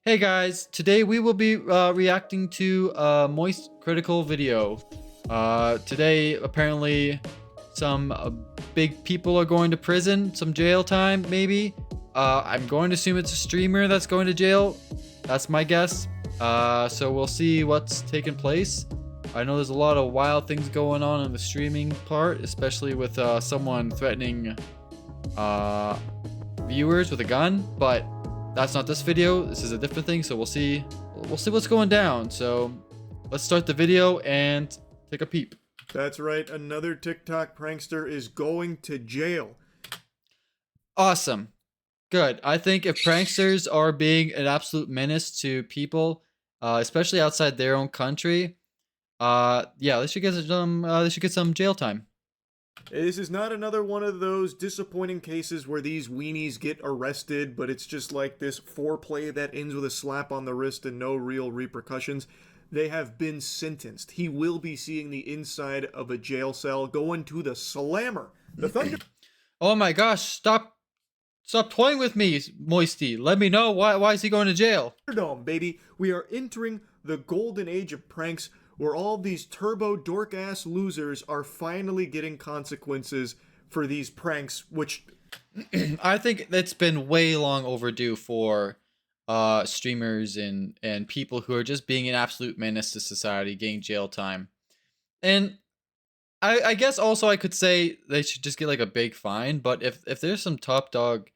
Hey guys, today we will be reacting to a Moist Critical video. Today, apparently, some big people are going to prison, some jail time, maybe. I'm going to assume it's a streamer that's going to jail. That's my guess. So we'll see what's taking place. I know there's a lot of wild things going on in the streaming part, especially with someone threatening viewers with a gun, but that's not this video. This is a different thing, so we'll see what's going down. So let's start the video and take a peep. That's right, another TikTok prankster is going to jail. Awesome. Good. I think if pranksters are being an absolute menace to people, especially outside their own country, yeah, they should get some jail time. This is not another one of those disappointing cases where these weenies get arrested, but it's just like this foreplay that ends with a slap on the wrist and no real repercussions. They have been sentenced. He will be seeing the inside of a jail cell, going to the Slammer. The Thunder. Oh my gosh, stop toying with me, Moisty. Let me know why is he going to jail? Thunderdome, baby. We are entering the golden age of pranks, where all these turbo dork-ass losers are finally getting consequences for these pranks, which I think it's been way long overdue for streamers and people who are just being an absolute menace to society getting jail time. And I guess also I could say they should just get like a big fine, but if there's some top dog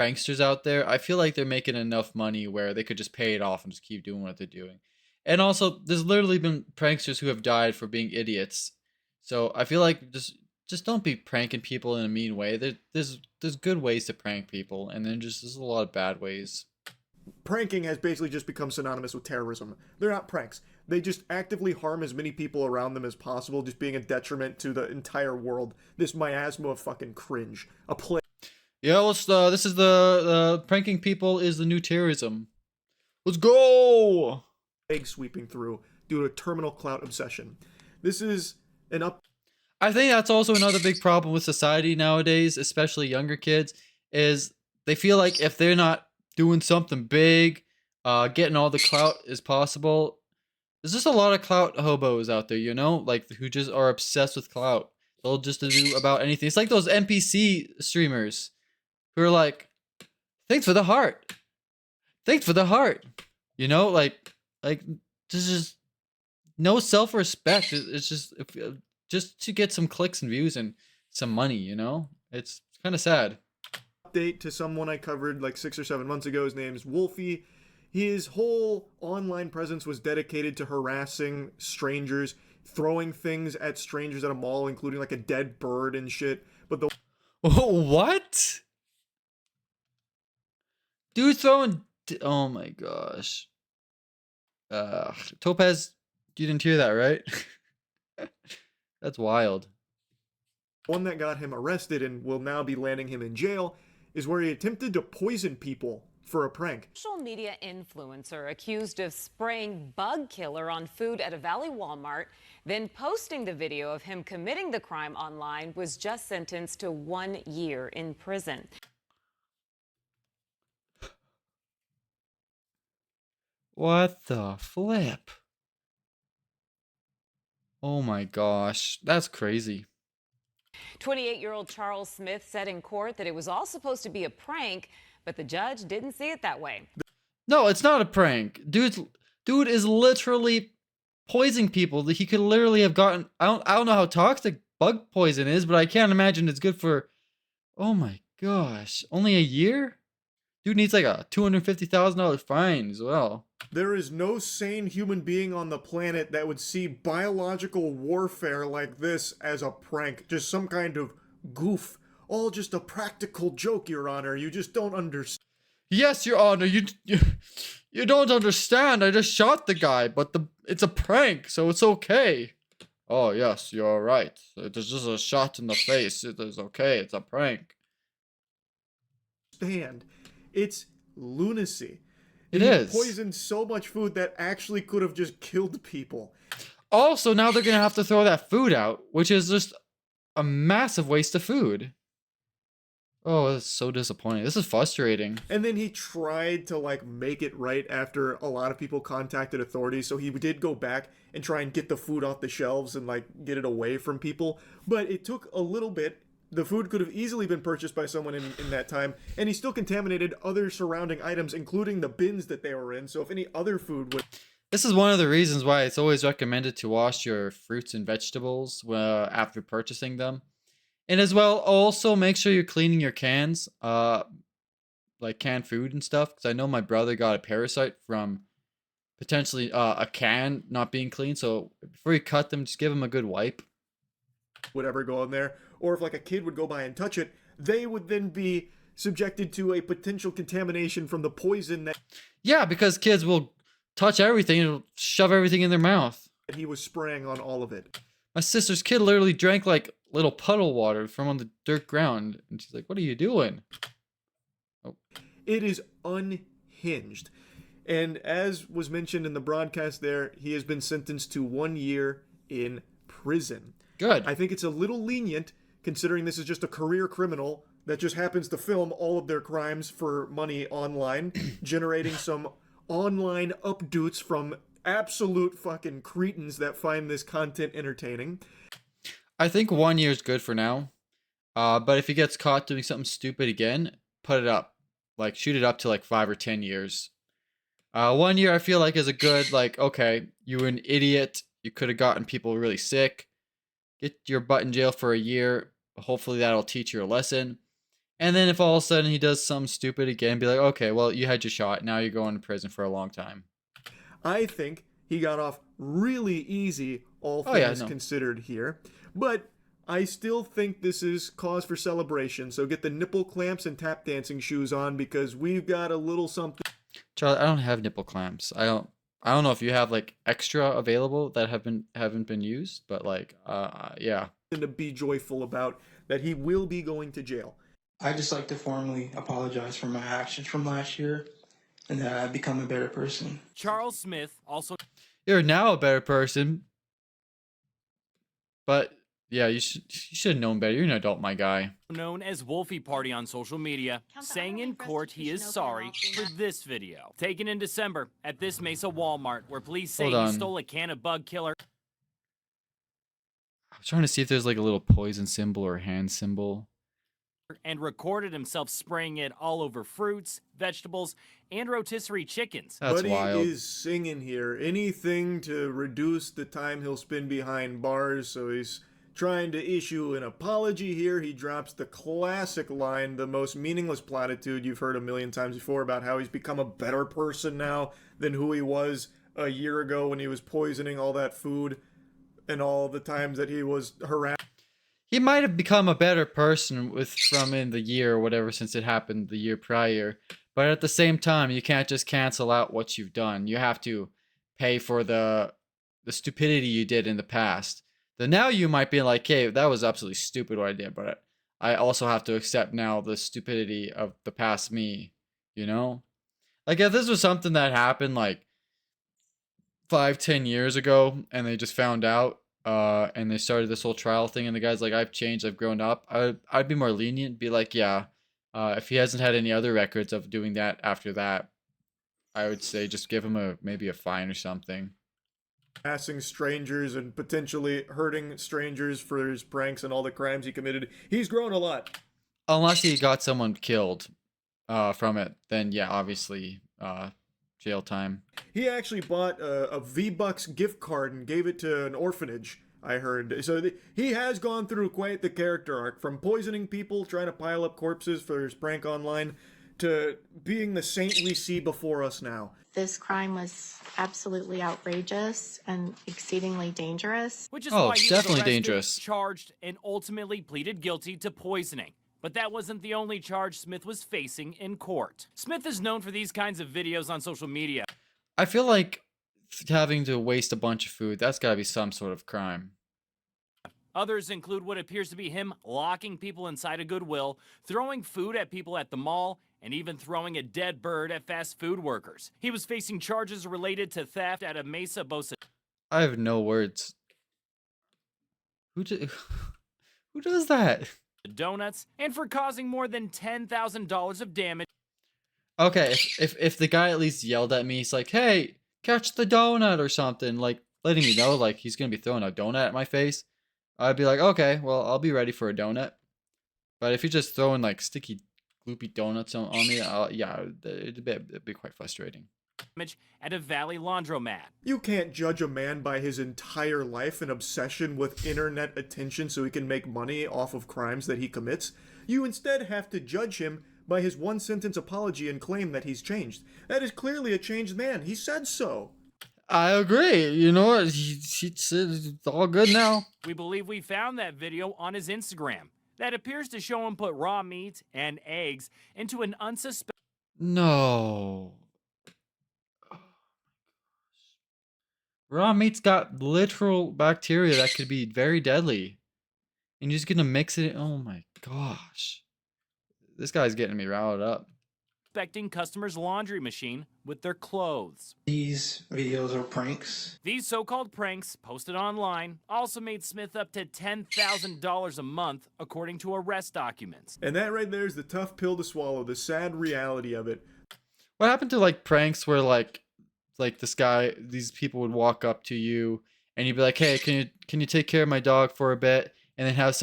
pranksters out there, I feel like they're making enough money where they could just pay it off and just keep doing what they're doing. And also, there's literally been pranksters who have died for being idiots. So I feel like just don't be pranking people in a mean way. There's good ways to prank people, and then there's a lot of bad ways. pranking has basically just become synonymous with terrorism. They're not pranks. They just actively harm as many people around them as possible, just being a detriment to the entire world. This miasma of fucking cringe. A plague. Yeah, this is the pranking people is the new terrorism. Let's go! Sweeping through due to a terminal clout obsession. This is an up. I think that's also another big problem with society nowadays, especially younger kids, is they feel like if they're not doing something big, getting all the clout as possible, there's just a lot of clout hobos out there, you know, like who just are obsessed with clout. They'll just do about anything. It's like those NPC streamers who are like, "Thanks for the heart, thanks for the heart," you know, like there's just no self-respect. It's just to get some clicks and views and some money, you know? It's kind of sad. Update to someone I covered like 6 or 7 months ago. His name is Wolfie. His whole online presence was dedicated to harassing strangers, throwing things at strangers at a mall, including like a dead bird and shit. But the What? Dude throwing... Oh my gosh. Topaz, you didn't hear that, right? That's wild. one that got him arrested and will now be landing him in jail is where he attempted to poison people for a prank. Social media influencer accused of spraying bug killer on food at a Valley Walmart, then posting the video of him committing the crime online, was just sentenced to 1 year in prison. What the flip? Oh my gosh, that's crazy. 28-year-old Charles Smith said in court that it was all supposed to be a prank, but the judge didn't see it that way. No, it's not a prank. Dude is literally poisoning people. He could literally have gotten... I don't know how toxic bug poison is, but I can't imagine it's good for... Oh my gosh. Only a year? Dude needs like a $250,000 fine as well. There is no sane human being on the planet that would see biological warfare like this as a prank. Just some kind of goof. All just a practical joke, Your Honor. You just don't understand. Yes, Your Honor, you don't understand. I just shot the guy, but it's a prank, so it's okay. Oh, yes, you're right. It's just a shot in the face. It is okay. It's a prank. It's lunacy. It He is. poisoned so much food that actually could have just killed people. Also, now they're going to have to throw that food out, which is just a massive waste of food. Oh, that's so disappointing. This is frustrating. And then he tried to like make it right after a lot of people contacted authorities. So he did go back and try and get the food off the shelves and like get it away from people. But it took a little bit. The food could have easily been purchased by someone in that time, and he still contaminated other surrounding items, including the bins that they were in. So if any other food would. This is one of the reasons why it's always recommended to wash your fruits and vegetables after purchasing them. And as well, also make sure you're cleaning your cans, like canned food and stuff. Because I know my brother got a parasite from potentially a can not being clean. So before you cut them, just give them a good wipe. Would ever go in there, or if like a kid would go by and touch it, they would then be subjected to a potential contamination from the poison that Yeah, because kids will touch everything and shove everything in their mouth. he was spraying on all of it. My sister's kid literally drank like little puddle water from on the dirt ground, and she's like, "What are you doing?" Oh, It is unhinged. And as was mentioned in the broadcast there, he has been sentenced to 1 year in prison. good. I think it's a little lenient considering this is just a career criminal that just happens to film all of their crimes for money online, generating some online updates from absolute fucking cretins that find this content entertaining. I think 1 year is good for now. But if he gets caught doing something stupid again, put it up. Like shoot it up to like 5 or 10 years. 1 year I feel like is a good like, okay, you were an idiot. You could have gotten people really sick. Get your butt in jail for a year. Hopefully that'll teach you a lesson. And then if all of a sudden he does something stupid again, be like, okay, well, you had your shot. Now you're going to prison for a long time. I think he got off really easy, all Oh, yeah, things no. considered here. But I still think this is cause for celebration. So get the nipple clamps and tap dancing shoes on because we've got a little something Charlie, I don't have nipple clamps. I don't know if you have like extra available that haven't been used, but like yeah. to be joyful about that he will be going to jail. I just like to formally apologize for my actions from last year and that I've become a better person. Charles Smith, also You're now a better person. But yeah, you should have known better. You're an adult, my guy. known as Wolfie Party on social media, saying in court he is sorry for this video. Taken in December at this Mesa Walmart, where police say Hold he on. stole a can of bug killer I was trying to see if there's like a little poison symbol or hand symbol. and recorded himself spraying it all over fruits, vegetables, and rotisserie chickens. That's Buddy wild. is singing here. Anything to reduce the time he'll spend behind bars, so he's trying to issue an apology here. He drops the classic line, the most meaningless platitude you've heard a million times before about how he's become a better person now than who he was a year ago when he was poisoning all that food and all the times that he was harassed. He might have become a better person from in the year or whatever since it happened the year prior. But at the same time, you can't just cancel out what you've done. You have to pay for the stupidity you did in the past. Then now you might be like, hey, that was absolutely stupid what I did, but I also have to accept now the stupidity of the past me, you know? Like if this was something that happened like 5, 10 years ago and they just found out, and they started this whole trial thing and the guy's like, I've changed, I've grown up, I'd be more lenient, be like, yeah, if he hasn't had any other records of doing that after that, I would say just give him maybe a fine or something. Harassing strangers and potentially hurting strangers for his pranks and all the crimes he committed. He's grown a lot. Unless he got someone killed from it, then yeah, obviously jail time. He actually bought a V-Bucks gift card and gave it to an orphanage, I heard. So he has gone through quite the character arc, from poisoning people, trying to pile up corpses for his prank online, to being the saint we see before us now. This crime was absolutely outrageous and exceedingly dangerous. Which is Oh, why he was definitely arrested, dangerous. charged, and ultimately pleaded guilty to poisoning. But that wasn't the only charge Smith was facing in court. Smith is known for these kinds of videos on social media. I feel like having to waste a bunch of food, that's gotta be some sort of crime. Others include what appears to be him locking people inside a Goodwill, throwing food at people at the mall, and even throwing a dead bird at fast food workers. He was facing charges related to theft at a Mesa Bosa. I have no words. Who does that? donuts, and for causing more than $10,000 of damage. Okay, if the guy at least yelled at me, he's like, "Hey, catch the donut" or something, like letting me know like he's gonna be throwing a donut at my face, I'd be like, "Okay, well, I'll be ready for a donut." But if you're just throwing like sticky, gloopy donuts on me, yeah, it'd be quite frustrating. At a Valley laundromat. You can't judge a man by his entire life and obsession with internet attention so he can make money off of crimes that he commits. You instead have to judge him by his one-sentence apology and claim that he's changed. That is clearly a changed man. He said so. I agree. You know what? He said it's all good now. We believe we found that video on his Instagram that appears to show him put raw meat and eggs into an unsuspecting. No. Raw meat's got literal bacteria that could be very deadly. And you're just gonna mix it in. Oh my gosh. This guy's getting me riled up. Customers' laundry machine with their clothes. These videos are pranks. These so-called pranks, posted online, also made Smith up to $10,000 a month, according to arrest documents. And that right there is the tough pill to swallow, the sad reality of it. What happened to like pranks where like these people would walk up to you and you'd be like, "Hey, can you take care of my dog for a bit?" And then have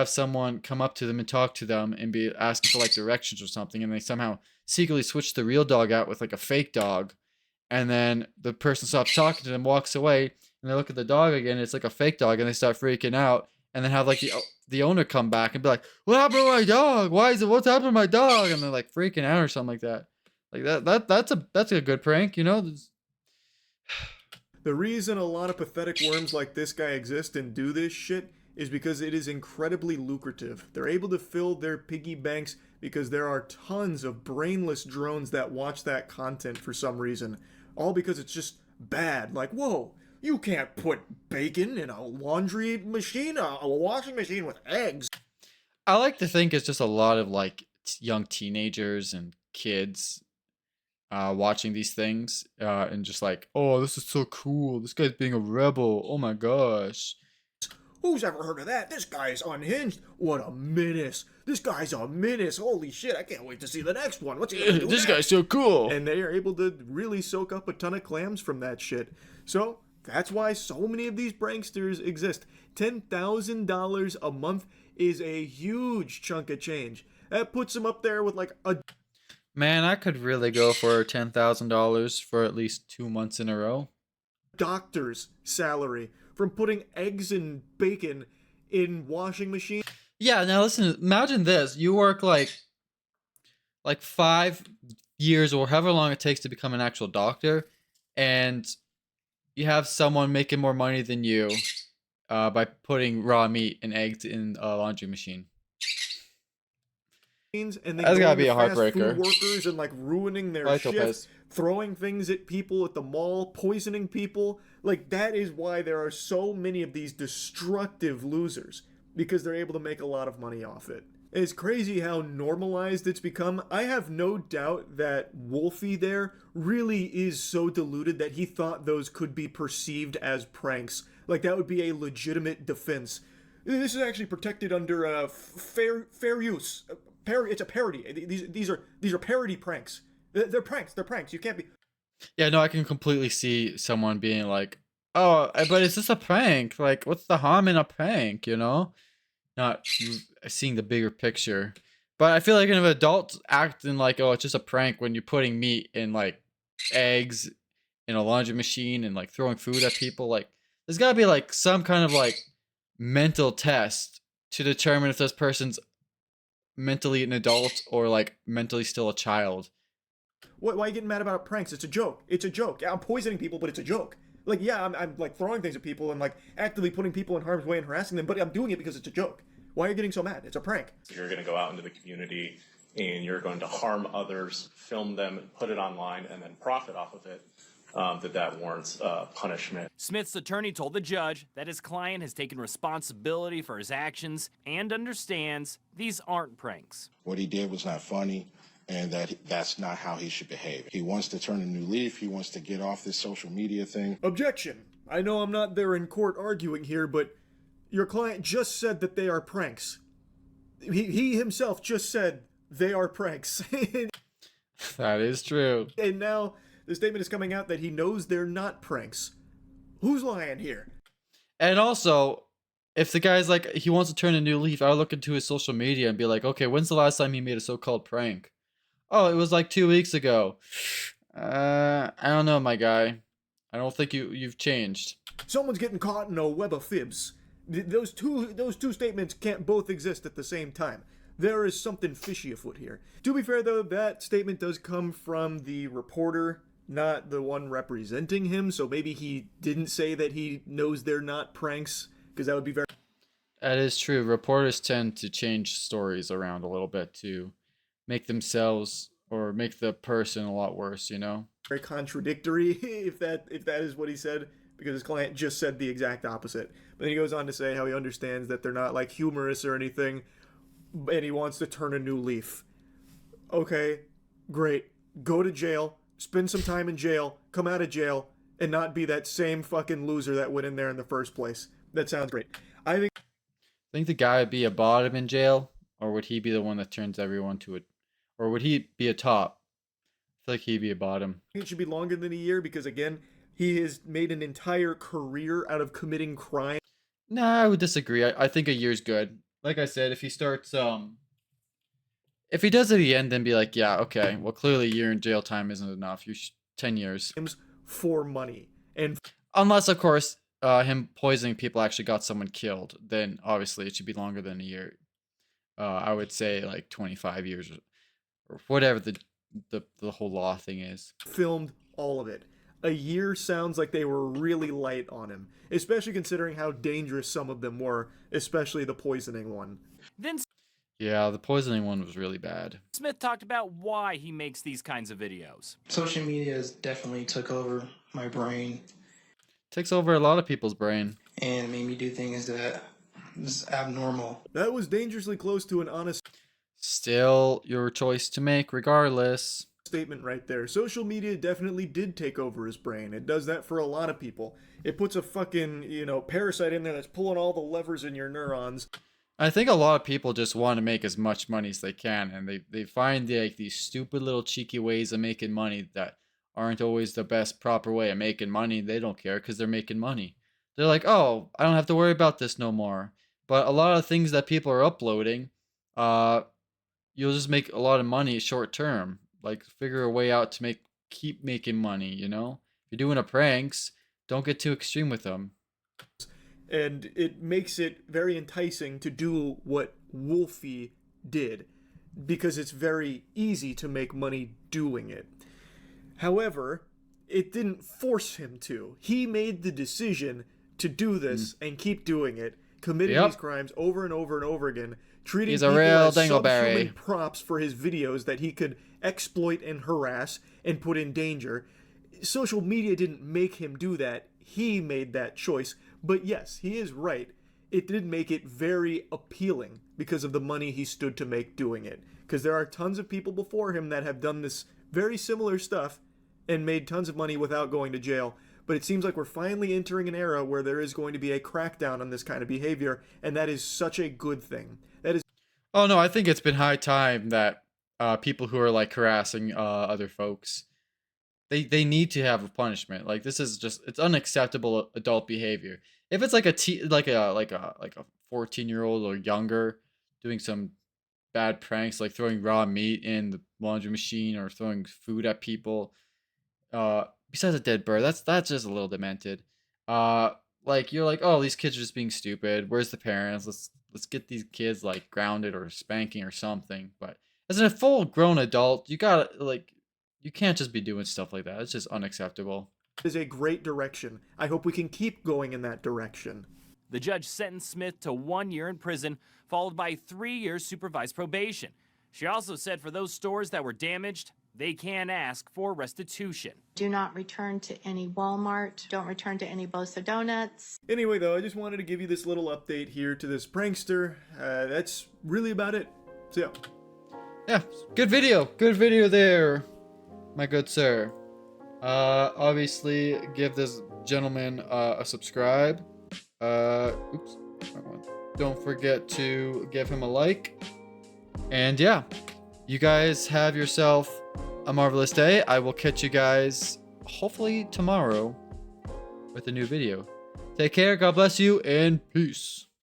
someone come up to them and talk to them and be asking for like directions or something, and they somehow secretly switch the real dog out with like a fake dog, and then the person stops talking to them, walks away, and they look at the dog again, it's like a fake dog, and they start freaking out, and then have like the owner come back and be like, "What happened to my dog? What's happened to my dog?" And they're like freaking out or something like that. Like that's a good prank, you know? The reason a lot of pathetic worms like this guy exist and do this shit is because it is incredibly lucrative. They're able to fill their piggy banks because there are tons of brainless drones that watch that content for some reason. All because it's just bad. Like, whoa, you can't put bacon in a laundry machine, a washing machine with eggs. I like to think it's just a lot of like young teenagers and kids watching these things and just like, "Oh, this is so cool. This guy's being a rebel. Oh my gosh." Who's ever heard of that? This guy's unhinged. What a menace. This guy's a menace. Holy shit, I can't wait to see the next one. What's he gonna do This next? guy's so cool. And they are able to really soak up a ton of clams from that shit. So that's why so many of these pranksters exist. $10,000 a month is a huge chunk of change. That puts them up there with like a Man, I could really go for $10,000 for at least 2 months in a row. doctor's salary from putting eggs and bacon in washing machines. Yeah, now listen, imagine this. You work like 5 years or however long it takes to become an actual doctor, and you have someone making more money than you by putting raw meat and eggs in a laundry machine. And then That's gotta going be to a fast heartbreaker. food workers and like ruining their Right, shift, Lopez. throwing things at people at the mall, poisoning people. Like that is why there are so many of these destructive losers, because they're able to make a lot of money off it. It's crazy how normalized it's become. I have no doubt that Wolfie there really is so deluded that he thought those could be perceived as pranks. Like that would be a legitimate defense. This is actually protected under fair use. It's a parody. These are parody pranks. They're pranks. They're pranks. You can't be. Yeah, no, I can completely see someone being like, "Oh, but it's just a prank. Like, what's the harm in a prank, you know?" Not seeing the bigger picture. But I feel like if adults acting like, "Oh, it's just a prank," when you're putting meat in like eggs in a laundry machine and like throwing food at people, like there's gotta be like some kind of like mental test to determine if this person's mentally an adult or like mentally still a child. Why are you getting mad about pranks? It's a joke. It's a joke. Yeah, I'm poisoning people, but it's a joke. Like, yeah, I'm like throwing things at people and like actively putting people in harm's way and harassing them, but I'm doing it because it's a joke. Why are you getting so mad? It's a prank. You're going to go out into the community and you're going to harm others, film them, put it online, and then profit off of it. That warrants punishment. Smith's attorney told the judge that his client has taken responsibility for his actions and understands these aren't pranks. What he did was not funny, and that's not how he should behave. He wants to turn a new leaf. He wants to get off this social media thing. Objection. I know I'm not there in court arguing here, but Your client just said that they are pranks. He himself just said they are pranks. That is true. And now the statement is coming out that he knows they're not pranks. Who's lying here? And also, if the guy's like, he wants to turn a new leaf, I would look into his social media and be like, okay, when's the last time he made a so-called prank? Oh, it was like 2 weeks ago. I don't know, my guy. I don't think you've changed. Someone's getting caught in a web of fibs. Those two statements can't both exist at the same time. There is something fishy afoot here. To be fair, though, that statement does come from the reporter, not the one representing him, so maybe he didn't say that he knows they're not pranks, because that would be very... That is true. Reporters tend to change stories around a little bit to make themselves or make the person a lot worse, you know? very contradictory if that is what he said, because his client just said the exact opposite. But then he goes on to say how he understands that they're not like humorous or anything, and he wants to turn a new leaf. Okay, great. Go to jail, spend some time in jail, come out of jail, and not be that same fucking loser that went in there in the first place. That sounds great. I think the guy would be a bottom in jail, or would he be the one that turns everyone to it? Or would he be a top? I feel like he'd be a bottom. it should be longer than a year because, again, he has made an entire career out of committing crime. Nah, I would disagree. I think a year's good. Like I said, if he starts, if he does it at the end, then be like, yeah, okay, well, clearly a year in jail time isn't enough. 10 years. For money. And unless, of course, him poisoning people actually got someone killed, then obviously it should be longer than a year. I would say like 25 years or whatever the whole law thing is. Filmed all of it. A year sounds like they were really light on him, especially considering how dangerous some of them were, especially the poisoning one. Then yeah, the poisoning one was really bad. Smith talked about why he makes these kinds of videos. Social media has definitely took over my brain. Takes over a lot of people's brain. And made me do things that is abnormal. That was dangerously close to an honest... Still your choice to make regardless. Statement right there. Social media definitely did take over his brain. It does that for a lot of people. It puts a fucking, parasite in there that's pulling all the levers in your neurons. I think a lot of people just want to make as much money as they can, and they find these stupid little cheeky ways of making money that aren't always the best proper way of making money. They don't care because they're making money. They're like, oh, I don't have to worry about this no more. But a lot of things that people are uploading, you'll just make a lot of money short term. Like, figure a way out to keep making money, you know? If you're doing pranks, don't get too extreme with them. And it makes it very enticing to do what Wolfie did, because it's very easy to make money doing it. However, it didn't force him to. He made the decision to do this and keep doing it, committing these crimes over and over and over again, treating He's a people real as dingleberry. subhuman props for his videos that he could exploit and harass and put in danger. Social media didn't make him do that. He made that choice. But yes, he is right. It did make it very appealing because of the money he stood to make doing it. Because there are tons of people before him that have done this very similar stuff and made tons of money without going to jail. But it seems like we're finally entering an era where there is going to be a crackdown on this kind of behavior, and that is such a good thing. That is... Oh no, I think it's been high time that people who are like harassing other folks, they need to have a punishment. Like, this is just, it's unacceptable adult behavior. If it's like a 14-year-old or younger doing some bad pranks, like throwing raw meat in the laundry machine or throwing food at people, besides a dead bird, that's just a little demented. Like, you're like, oh, these kids are just being stupid. Where's the parents? Let's get these kids like grounded or spanking or something. But as a full grown adult, you can't just be doing stuff like that. It's just unacceptable. Is a great direction. I hope we can keep going in that direction. The judge sentenced Smith to 1 year in prison, followed by 3 years supervised probation. She also said for those stores that were damaged, they can ask for restitution. Do not return to any Walmart. Don't return to any Bosa Donuts. Anyway, though, I just wanted to give you this little update here to this prankster. That's really about it. So, yeah, good video. Good video there, my good sir. Obviously, give this gentleman a subscribe. Oops. Don't forget to give him a like. And yeah, you guys have yourself a marvelous day. I will catch you guys hopefully tomorrow with a new video. Take care, God bless you, and peace.